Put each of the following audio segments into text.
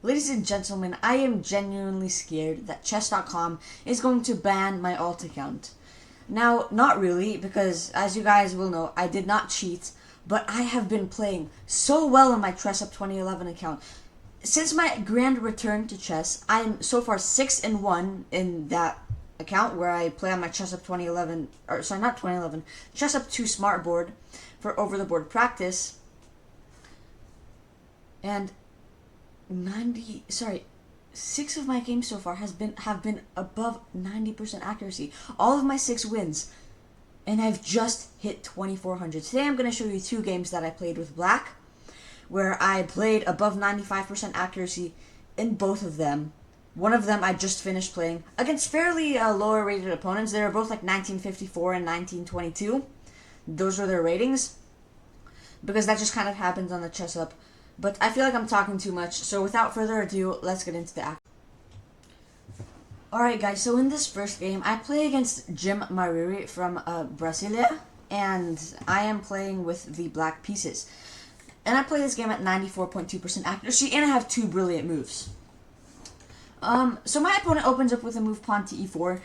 Ladies and gentlemen, I am genuinely scared that chess.com is going to ban my alt account. Now, not really, because as you guys will know, I did not cheat, but I have been playing so well on my ChessUp 2011 account. Since my grand return to chess, I am so far 6-1 in that account where I play on my ChessUp 2011, or sorry, not 2011, ChessUp 2 smart board for over-the-board practice. And 6 of my games so far have been above 90% accuracy. All of my 6 wins, and I've just hit 2400. Today I'm going to show you 2 games that I played with black, where I played above 95% accuracy in both of them. One of them I just finished playing against fairly lower rated opponents. They were both like 1954 and 1922. Those were their ratings, because that just kind of happens on the chess up. But I feel like I'm talking too much, so without further ado, let's get into the act. Alright guys, so in this first game, I play against Jim Mariri from Brasilia, and I am playing with the black pieces. And I play this game at 94.2% accuracy, and I have 2 brilliant moves. So my opponent opens up with a move pawn to e4.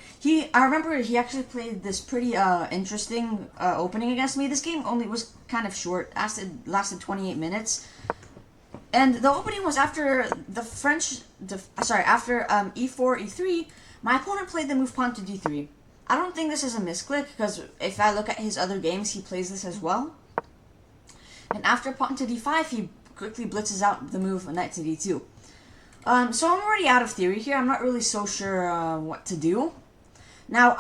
I remember he actually played this pretty interesting opening against me. This game only was kind of short, lasted 28 minutes. And the opening was after after e4, e3, my opponent played the move pawn to d3. I don't think this is a misclick, because if I look at his other games, he plays this as well. And after pawn to d5, he quickly blitzes out the move knight to d2. So I'm already out of theory here. I'm not really so sure what to do. Now,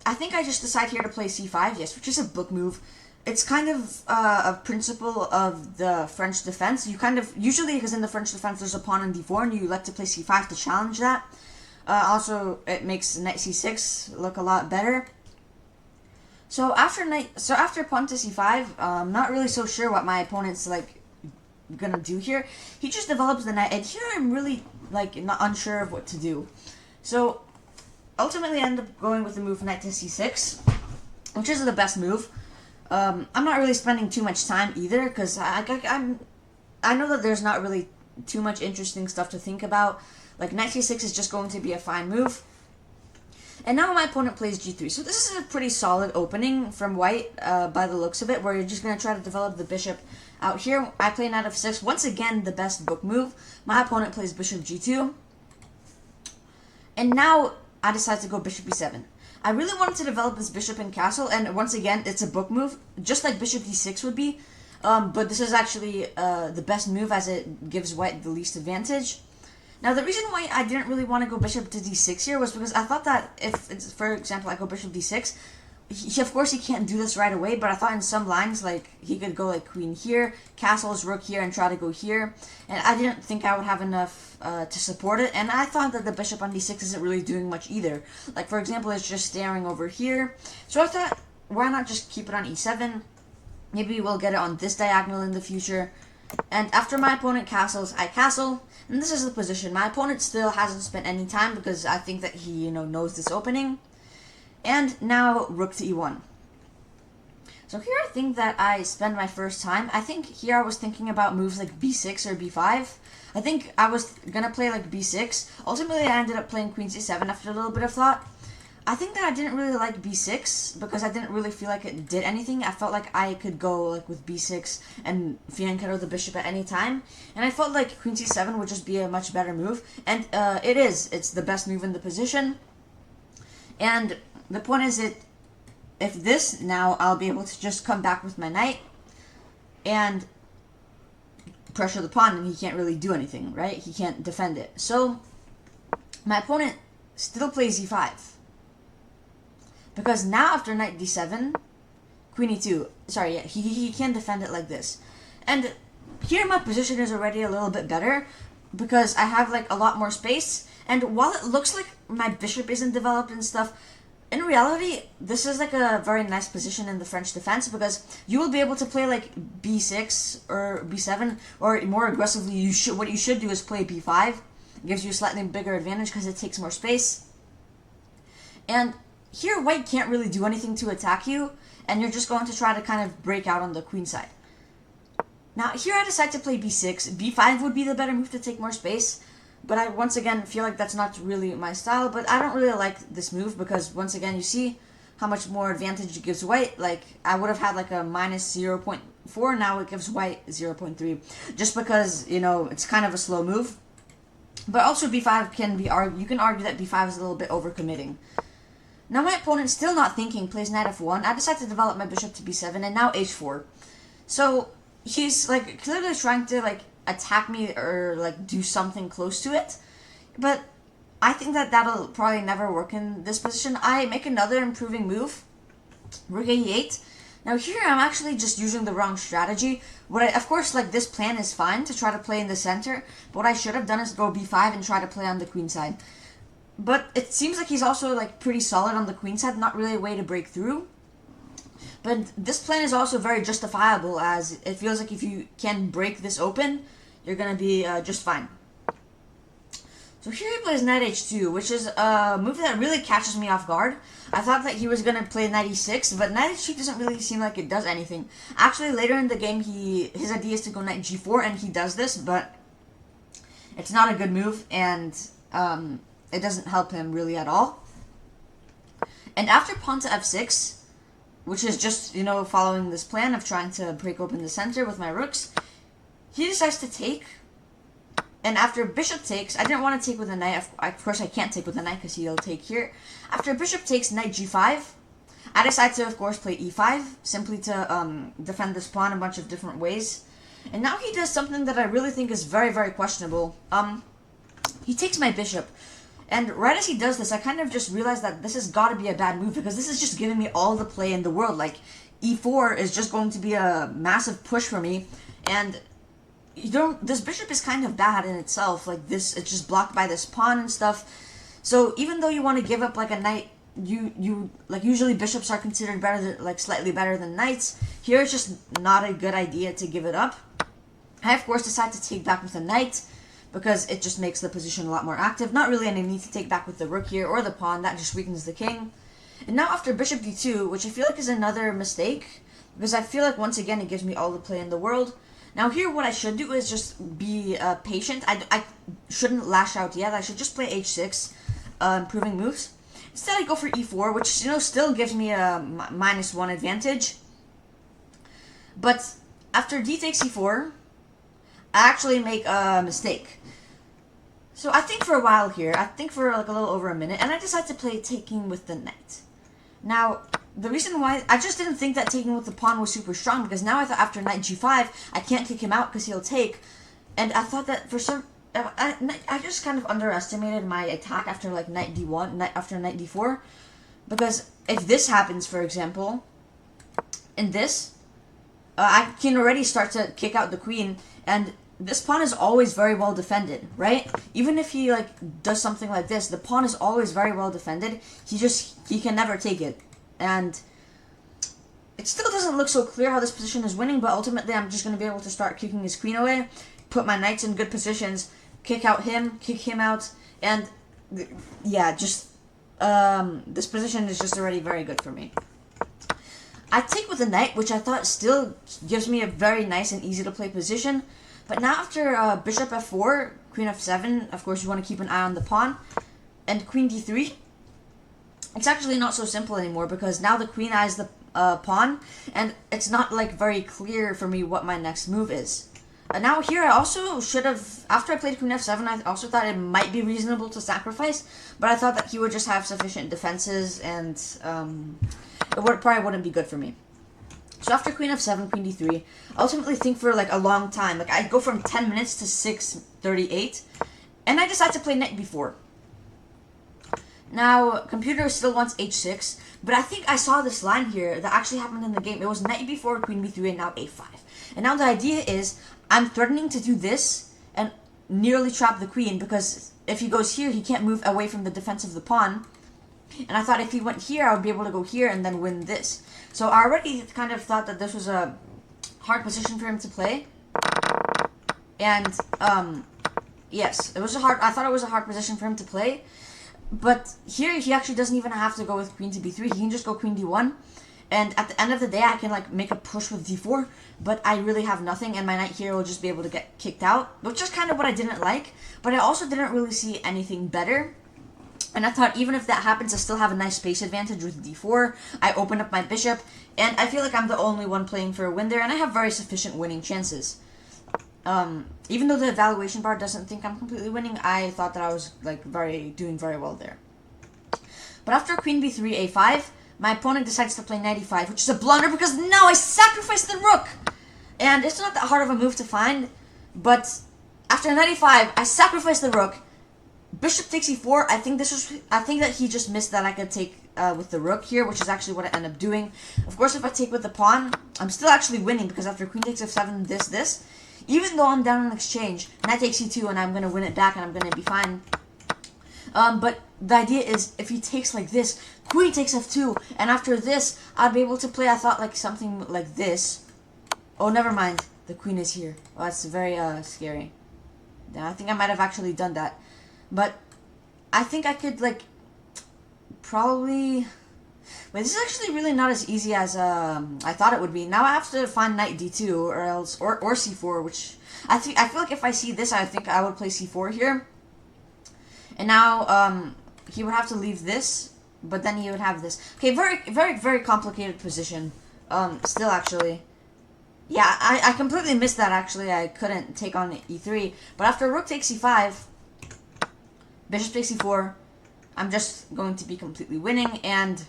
I think I just decide here to play c5, yes, which is a book move. It's kind of a principle of the French defense. You kind of, usually because in the French defense there's a pawn on d4 and you like to play c5 to challenge that. Also, it makes knight c6 look a lot better. So after pawn to c5, I'm not really so sure what my opponent's gonna do here. He just develops the knight, and here I'm really not unsure of what to do. So ultimately I end up going with the move knight to c6, which is the best move. I'm not really spending too much time either, because I know that there's not really too much interesting stuff to think about. Like, knight c6 is just going to be a fine move. And now my opponent plays g3. So this is a pretty solid opening from white, by the looks of it, where you're just going to try to develop the bishop out here. I play knight f6. Once again, the best book move. My opponent plays bishop g2. And now I decide to go bishop b7. I really wanted to develop this bishop and castle, and once again, it's a book move, just like bishop d6 would be. But this is actually the best move, as it gives white the least advantage. Now, the reason why I didn't really want to go bishop to d6 here was because I thought that if, it's, for example, I go bishop d6, of course he can't do this right away, but I thought in some lines, he could go queen here, castles, rook here, and try to go here. And I didn't think I would have enough to support it, and I thought that the bishop on d6 isn't really doing much either. For example, it's just staring over here. So I thought, why not just keep it on e7? Maybe we'll get it on this diagonal in the future. And after my opponent castles, I castle, and this is the position. My opponent still hasn't spent any time, because I think that he, knows this opening. And now rook to e1. So here I think that I spend my first time. I think here I was thinking about moves like b6 or b5. I think I was going to play b6. Ultimately, I ended up playing queen c7 after a little bit of thought. I think that I didn't really like b6 because I didn't really feel like it did anything. I felt like I could go with b6 and fianchetto the bishop at any time. And I felt like queen c7 would just be a much better move. And it is. It's the best move in the position. And the point is if this, now I'll be able to just come back with my knight and pressure the pawn, and he can't really do anything, right? He can't defend it. So my opponent still plays e5. Because now after knight d7, queen e2, he can defend it like this. And here my position is already a little bit better, because I have a lot more space. And while it looks like my bishop isn't developed and stuff, in reality, this is a very nice position in the French defense, because you will be able to play b6 or b7, or more aggressively, what you should do is play b5. It gives you a slightly bigger advantage because it takes more space. And here white can't really do anything to attack you, and you're just going to try to kind of break out on the queen side. Now here I decide to play b6. b5 would be the better move to take more space, but I once again feel like that's not really my style. But I don't really like this move because once again you see how much more advantage it gives white. Like I would have had like a minus 0.4, now it gives white 0.3, just because, you know, it's kind of a slow move. But also b5 can be you can argue that b5 is a little bit overcommitting. Now my opponent, still not thinking, plays knight f1. I decide to develop my bishop to b7 and now h4. So he's like clearly trying to like attack me or like do something close to it. But I think that that'll probably never work in this position. I make another improving move, rook a8. Now here I'm actually just using the wrong strategy. Of course, like this plan is fine to try to play in the center, but what I should have done is go b5 and try to play on the queen side. But it seems like he's also like pretty solid on the queen side, not really a way to break through. But this plan is also very justifiable, as it feels like if you can break this open, you're gonna be just fine. So here he plays knight h2, which is a move that really catches me off guard. I thought that he was going to play knight e6, but knight h2 doesn't really seem like it does anything. Actually, later in the game, his idea is to go knight g4, and he does this, but it's not a good move, and it doesn't help him really at all. And after pawn to f6, which is just, you know, following this plan of trying to break open the center with my rooks, he decides to take. And after bishop takes, I didn't want to take with a knight. Of course, I can't take with a knight because he'll take here. After bishop takes knight g5, I decide to, of course, play e5, simply to defend this pawn a bunch of different ways. And now he does something that I really think is very, very questionable. He takes my bishop. And right as he does this, I kind of just realized that this has got to be a bad move, because this is just giving me all the play in the world. Like, e4 is just going to be a massive push for me. And this bishop is kind of bad in itself. Like this, it's just blocked by this pawn and stuff. So even though you want to give up like a knight, you like usually bishops are considered better than, like slightly better than knights. Here it's just not a good idea to give it up. I of course decide to take back with a knight because it just makes the position a lot more active. Not really any need to take back with the rook here or the pawn. That just weakens the king. And now after bishop d2, which I feel like is another mistake, because I feel like once again it gives me all the play in the world. Now here what I should do is just be patient. I shouldn't lash out yet. I should just play h6, improving moves. Instead I go for e4, which, you know, still gives me a -1 advantage. But after d takes e4, I actually make a mistake. So I think for a while here, I think for like a little over a minute, and I decide to play taking with the knight. Now, the reason why, I just didn't think that taking with the pawn was super strong, because now I thought after knight g5, I can't kick him out because he'll take. And I thought that for some, I just kind of underestimated my attack after like knight d1, after knight d4. Because if this happens, for example, in this, I can already start to kick out the queen, and this pawn is always very well defended, right? Even if he like does something like this, the pawn is always very well defended. He can never take it. And it still doesn't look so clear how this position is winning, but ultimately I'm just going to be able to start kicking his queen away, put my knights in good positions, kick him out, and yeah, just this position is just already very good for me. I take with the knight, which I thought still gives me a very nice and easy to play position. But now after bishop f4, queen f7, of course you want to keep an eye on the pawn, and queen d3, it's actually not so simple anymore, because now the queen eyes the pawn, and it's not like very clear for me what my next move is. Now here I also should have, after I played queen f7, I also thought it might be reasonable to sacrifice, but I thought that he would just have sufficient defenses, and probably wouldn't be good for me. So after queen f7, queen d3, I ultimately think for like a long time. Like I go from 10 minutes to 6:38, and I decide to play knight b4. Now, computer still wants h6, but I think I saw this line here that actually happened in the game. It was knight b4, queen b3, and now a5. And now the idea is, I'm threatening to do this and nearly trap the queen, because if he goes here, he can't move away from the defense of the pawn. And I thought if he went here, I would be able to go here and then win this. So I already kind of thought that this was a hard position for him to play. And, yes, it was I thought it was a hard position for him to play. But here, he actually doesn't even have to go with queen to b3. He can just go queen d1. And at the end of the day, I can like make a push with d4, but I really have nothing, and my knight here will just be able to get kicked out, which is kind of what I didn't like. But I also didn't really see anything better. And I thought even if that happens, I still have a nice space advantage with d4. I open up my bishop, and I feel like I'm the only one playing for a win there, and I have very sufficient winning chances. Even though the evaluation bar doesn't think I'm completely winning, I thought that I was like doing very well there. But after queen b3, a5, my opponent decides to play knight e5, which is a blunder because now I sacrificed the rook. And it's not that hard of a move to find, but after knight e5, I sacrificed the rook. Bishop takes e4. I think that he just missed that I could take with the rook here, which is actually what I end up doing. Of course, if I take with the pawn, I'm still actually winning because after queen takes f7, this. Even though I'm down in exchange, knight takes e2, and I'm going to win it back, and I'm going to be fine. But the idea is, if he takes like this, queen takes f2, and after this, I'd be able to play, I thought, like something like this. Oh, never mind. The queen is here. Oh, that's very scary. Yeah, I think I might have actually done that. But I think I could, like, probably... Wait, this is actually really not as easy as I thought it would be. Now I have to find knight d2 or else or c4, which I feel like if I see this, I think I would play c4 here. And now he would have to leave this, but then he would have this. Okay, very complicated position. Still actually. Yeah, I completely missed that actually. I couldn't take on e3, but after rook takes e5, bishop takes e4, I'm just going to be completely winning, and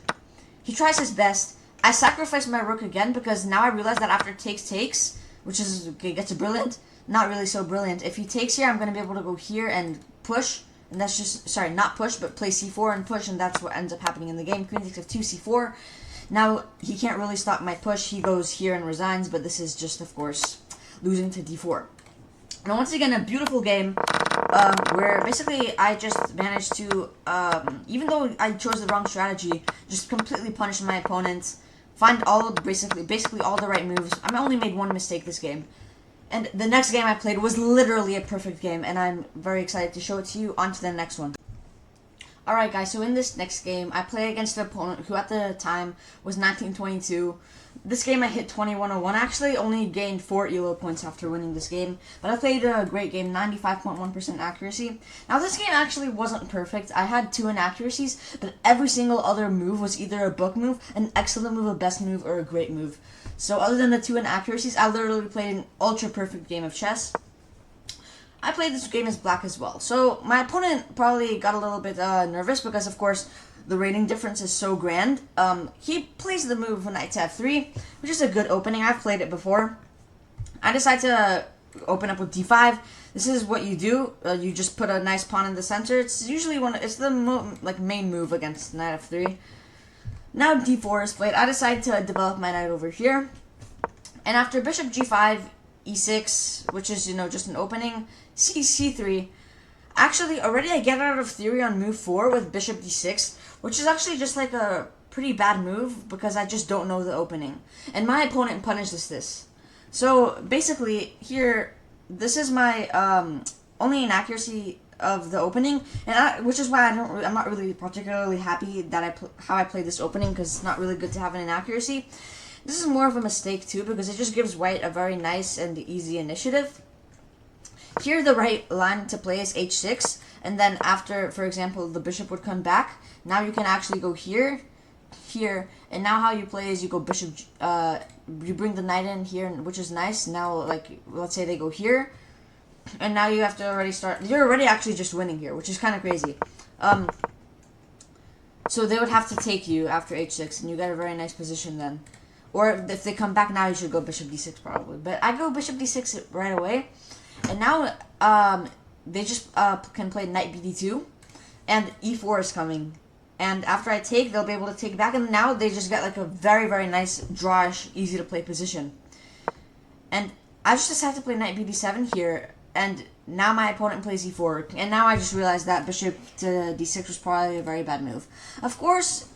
he tries his best. I sacrifice my rook again because now I realize that after takes, which is, okay, gets brilliant, not really so brilliant. If he takes here, I'm going to be able to go here and push, and that's just, sorry, not push, but play c4 and push, and that's what ends up happening in the game. Queen takes f2, c4. Now, he can't really stop my push. He goes here and resigns, but this is just, of course, losing to d4. Now, once again, a beautiful game where basically I just managed to, even though I chose the wrong strategy, just completely punish my opponent, find all of basically all the right moves. I only made one mistake this game. And the next game I played was literally a perfect game, and I'm very excited to show it to you. On to the next one. Alright guys, so in this next game, I play against an opponent who at the time was 1922. This game I hit 2101, actually only gained 4 ELO points after winning this game, but I played a great game, 95.1% accuracy. Now this game actually wasn't perfect. I had 2 inaccuracies, but every single other move was either a book move, an excellent move, a best move, or a great move. So other than the 2 inaccuracies, I literally played an ultra perfect game of chess. I played this game as black as well. So my opponent probably got a little bit nervous because, of course, the rating difference is so grand. He plays the move knight to f3, which is a good opening. I've played it before. I decide to open up with d5. This is what you do. You just put a nice pawn in the center. It's usually it's the main move against knight f3. Now d4 is played. I decide to develop my knight over here. And after bishop g5, e6, which is, just an opening, c3. Actually, already I get out of theory on move 4 with bishop d6, which is actually just like a pretty bad move because I just don't know the opening. And my opponent punishes this. So basically, here, this is my only inaccuracy of the opening, and which is why I'm not really particularly happy that how I played this opening, because it's not really good to have an inaccuracy. This is more of a mistake too because it just gives white a very nice and easy initiative. Here the right line to play is h6, and then after, for example, the bishop would come back. Now you can actually go here, and now how you play is you go bishop, you bring the knight in here, which is nice. Now, like, let's say they go here, and now you have to already start, you're already actually just winning here, which is kind of crazy. So they would have to take you after h6, and you get a very nice position then. Or if they come back now, you should go bishop d6 probably. But I go bishop d6 right away. And now they just can play knight bd2, and e4 is coming. And after I take, they'll be able to take back, and now they just get like a very nice drawish, easy to play position. And I just decided to play knight bd7 here, and now my opponent plays e4, and now I just realized that bishop to d6 was probably a very bad move. Of course,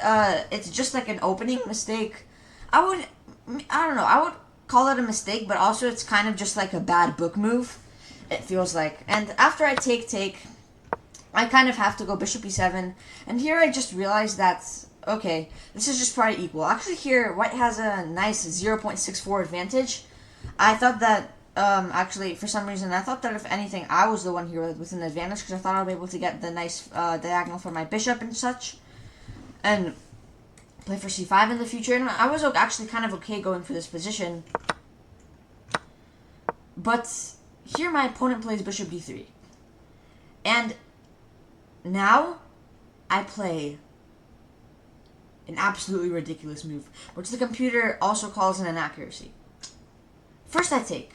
it's just like an opening mistake. I don't know, I would call it a mistake, but also it's kind of just like a bad book move. It feels like. And after I take, I kind of have to go bishop e7. And here I just realized that okay, this is just probably equal. Actually here, white has a nice 0.64 advantage. I thought that, actually, for some reason, I thought that if anything, I was the one here with an advantage, because I thought I'd be able to get the nice diagonal for my bishop and such, and play for c5 in the future, and I was actually kind of okay going for this position. But here my opponent plays bishop d3. And now I play an absolutely ridiculous move, which the computer also calls an inaccuracy. First I take.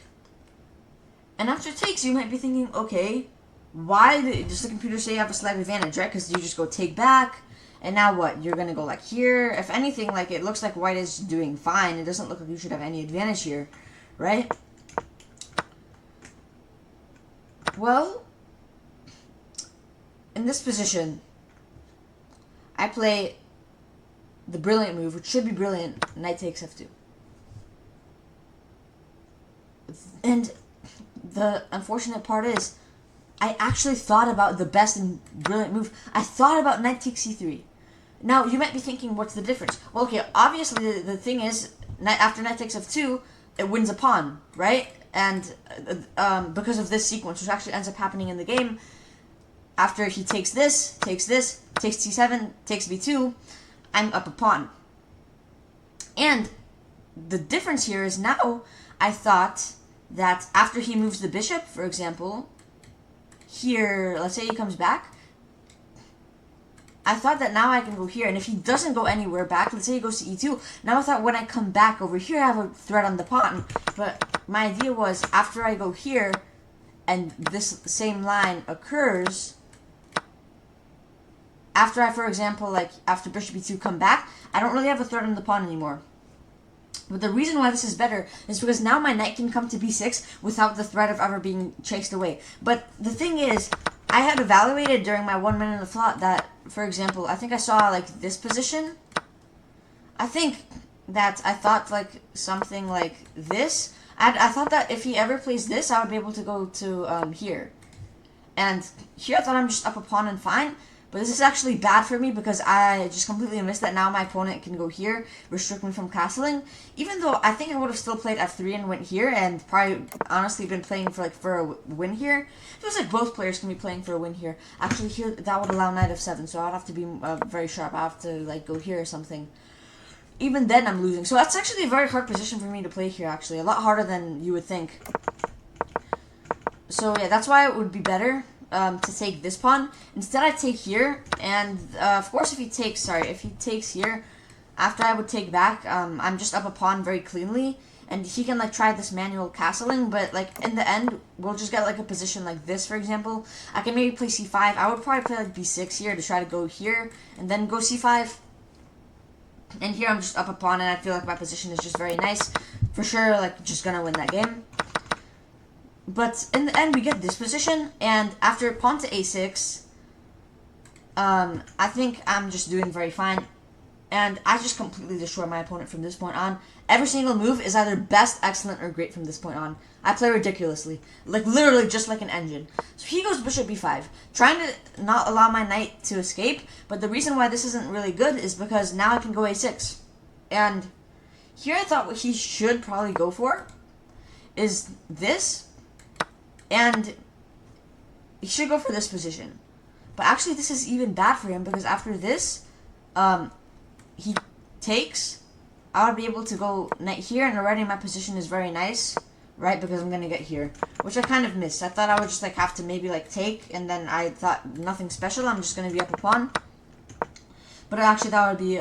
And after takes, you might be thinking, okay, why does the computer say you have a slight advantage, right? Because you just go take back, and now what? You're going to go like here. If anything, like it looks like white is doing fine. It doesn't look like you should have any advantage here, right? Well, in this position, I play the brilliant move, which should be brilliant, knight takes f2. And the unfortunate part is, I actually thought about the best and brilliant move. I thought about knight takes c3. Now, you might be thinking, what's the difference? Well, okay, obviously the thing is, after knight takes f2, it wins a pawn, right? And because of this sequence, which actually ends up happening in the game, after he takes this, takes c7, takes b2, I'm up a pawn. And the difference here is now, I thought that after he moves the bishop, for example, here, let's say he comes back, I thought that now I can go here, and if he doesn't go anywhere back, let's say he goes to e2, now I thought when I come back over here, I have a threat on the pawn. But my idea was, after I go here, and this same line occurs, after I, for example, like, after bishop e2 come back, I don't really have a threat on the pawn anymore. But the reason why this is better is because now my knight can come to b6 without the threat of ever being chased away. But the thing is, I had evaluated during my 1 minute of thought that, for example, I think I saw, like, this position. I think that I thought, like, something like this. I thought that if he ever plays this, I would be able to go to here. And here I thought I'm just up a pawn and fine. But this is actually bad for me because I just completely missed that now my opponent can go here, restrict me from castling. Even though I think I would have still played f3 and went here, and probably honestly been playing for a win here. It feels like both players can be playing for a win here. Actually, here that would allow knight f7, so I'd have to be very sharp. I have to like go here or something. Even then, I'm losing. So that's actually a very hard position for me to play here. Actually, a lot harder than you would think. So yeah, that's why it would be better to take this pawn. Instead, I take here, and of course, if he takes here, after I would take back, I'm just up a pawn very cleanly, and he can like try this manual castling, but like in the end, we'll just get like a position like this, for example. I can maybe play c5. I would probably play like b6 here to try to go here, and then go c5. And here I'm just up a pawn, and I feel like my position is just very nice. For sure, like, just gonna win that game. But in the end, we get this position, and after pawn to a6, I think I'm just doing very fine. And I just completely destroy my opponent from this point on. Every single move is either best, excellent, or great from this point on. I play ridiculously. Like, literally just like an engine. So he goes bishop b5, trying to not allow my knight to escape. But the reason why this isn't really good is because now I can go a6. And here I thought what he should probably go for is this. And he should go for this position. But actually, this is even bad for him because after this, he takes, I would be able to go knight here, and already my position is very nice, right? Because I'm going to get here, which I kind of missed. I thought I would just like have to maybe like take, and then I thought nothing special. I'm just going to be up a pawn. But actually, that would be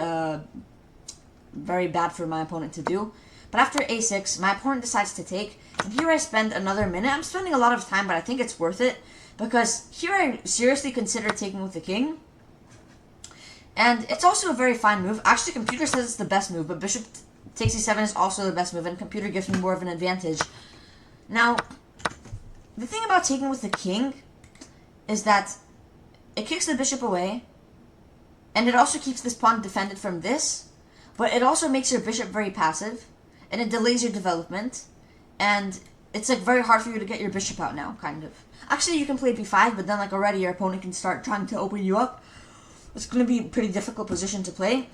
very bad for my opponent to do. But after a6, my opponent decides to take, and here I spend another minute. I'm spending a lot of time, but I think it's worth it, because here I seriously consider taking with the king. And it's also a very fine move. Actually, computer says it's the best move, but bishop takes e7 is also the best move, and computer gives me more of an advantage. Now, the thing about taking with the king is that it kicks the bishop away, and it also keeps this pawn defended from this, but it also makes your bishop very passive, and it delays your development, and it's like very hard for you to get your bishop out now, kind of. Actually, you can play b5, but then like already your opponent can start trying to open you up. It's going to be a pretty difficult position to play.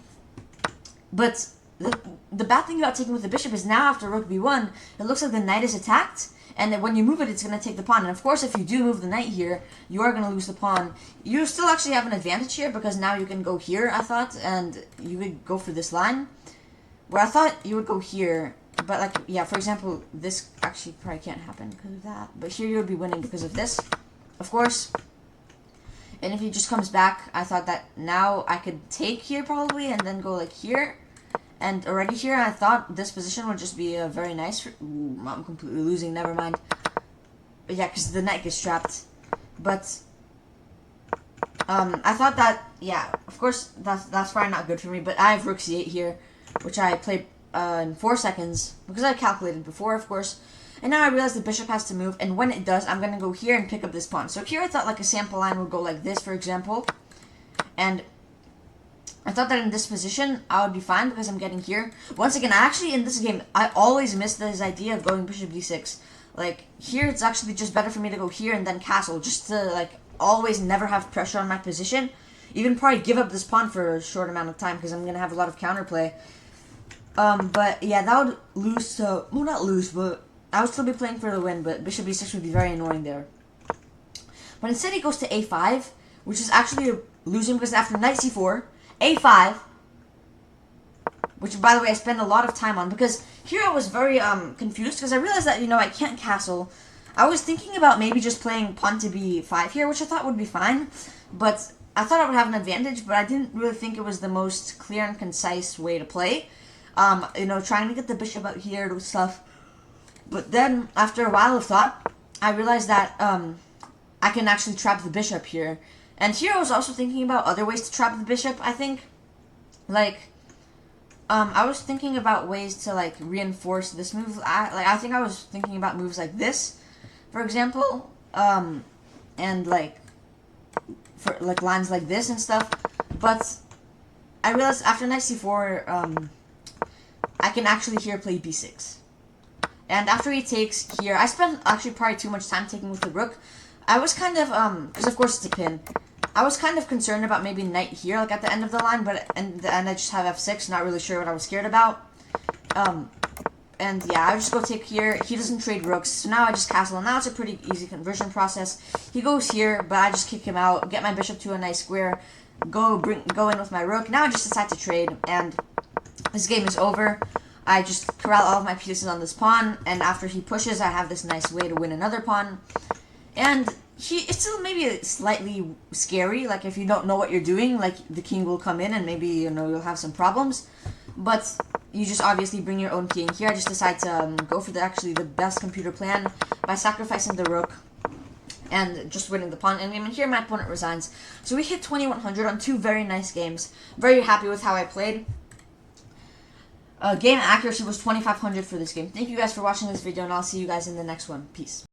But the bad thing about taking with the bishop is now after rook b1, it looks like the knight is attacked, and then when you move it, it's going to take the pawn. And of course, if you do move the knight here, you are going to lose the pawn. You still actually have an advantage here because now you can go here, I thought, and you would go for this line. Where I thought you would go here, but like, yeah, for example, this actually probably can't happen because of that. But here you would be winning because of this, of course. And if he just comes back, I thought that now I could take here probably and then go like here. And already here, I thought this position would just be a very nice... Ooh, I'm completely losing, never mind. But yeah, because the knight gets trapped. But I thought that, yeah, of course, that's probably not good for me. But I have rook c8 here, which I played in 4 seconds. Because I calculated before, of course. And now I realize the bishop has to move. And when it does, I'm going to go here and pick up this pawn. So here I thought like a sample line would go like this, for example. And I thought that in this position, I would be fine because I'm getting here. Once again, actually, in this game, I always miss this idea of going bishop d6. Like, here, it's actually just better for me to go here and then castle, just to, like, always never have pressure on my position. Even probably give up this pawn for a short amount of time because I'm going to have a lot of counterplay. But, yeah, that would lose to... Well, not lose, but I would still be playing for the win, but bishop d6 would be very annoying there. But instead, he goes to a5, which is actually losing because after knight c4... a5, which by the way I spend a lot of time on because here I was very confused because I realized that, you know, I can't castle. I was thinking about maybe just playing pawn to b5 here, which I thought would be fine, but I thought I would have an advantage, but I didn't really think it was the most clear and concise way to play. You know, trying to get the bishop out here to stuff. But then after a while of thought, I realized that I can actually trap the bishop here. And here I was also thinking about other ways to trap the bishop, I think. Like, I was thinking about ways to, like, reinforce this move. I think I was thinking about moves like this, for example. And, like, for, like, lines like this and stuff. But I realized after knight c4, I can actually here play b6. And after he takes here, I spent actually probably too much time taking with the rook. I was kind of, because of course it's a pin. I was kind of concerned about maybe knight here, like at the end of the line, but and I just have f6, not really sure what I was scared about. And yeah, I just go take here. He doesn't trade rooks, so now I just castle. And now it's a pretty easy conversion process. He goes here, but I just kick him out, get my bishop to a nice square, go in with my rook. Now I just decide to trade, and this game is over. I just corral all of my pieces on this pawn, and after he pushes, I have this nice way to win another pawn. And it's still maybe slightly scary, like if you don't know what you're doing, like the king will come in and maybe, you know, you'll have some problems. But you just obviously bring your own king. Here I just decide to go for actually the best computer plan by sacrificing the rook and just winning the pawn endgame. And here my opponent resigns. So we hit 2100 on 2 very nice games. Very happy with how I played. Game accuracy was 2500 for this game. Thank you guys for watching this video, and I'll see you guys in the next one. Peace.